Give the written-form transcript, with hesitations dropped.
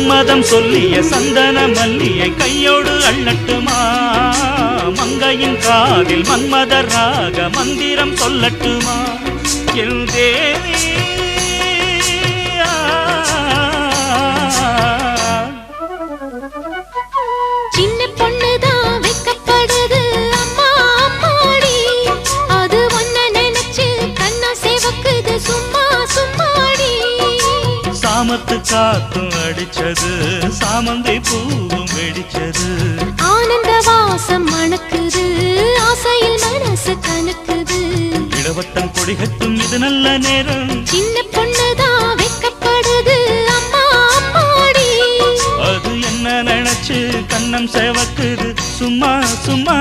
சம்மதம் சொல்லிய சந்தன மல்லியை கையோடு அள்ளட்டுமா? மங்கையின் காதில் மன்மதராக மந்திரம் சொல்லட்டுமா? என் தேவி சின்ன பொண்ணுதான் வைக்கப்படுது அம்மா அம்மாடி, அது ஒன்ன நினைச்சு கண்ணா சேவக்குது சும்மா சும்மாடி. சாமத்து காத்தும் அடிச்சது சாமந்தை பூவும் வெடிச்சது, ஆனந்த வாசம் மணக்குது ஆசையில் மனசு கணக்குது. இடவட்டம் கொடிகட்டும் இது நல்ல நேரம், சின்ன பொண்ணுதான் வைக்கப்படுது அம்மா அம்மாடி, அது என்ன நினைச்சு கண்ணம் சேவக்குது சும்மா சும்மா.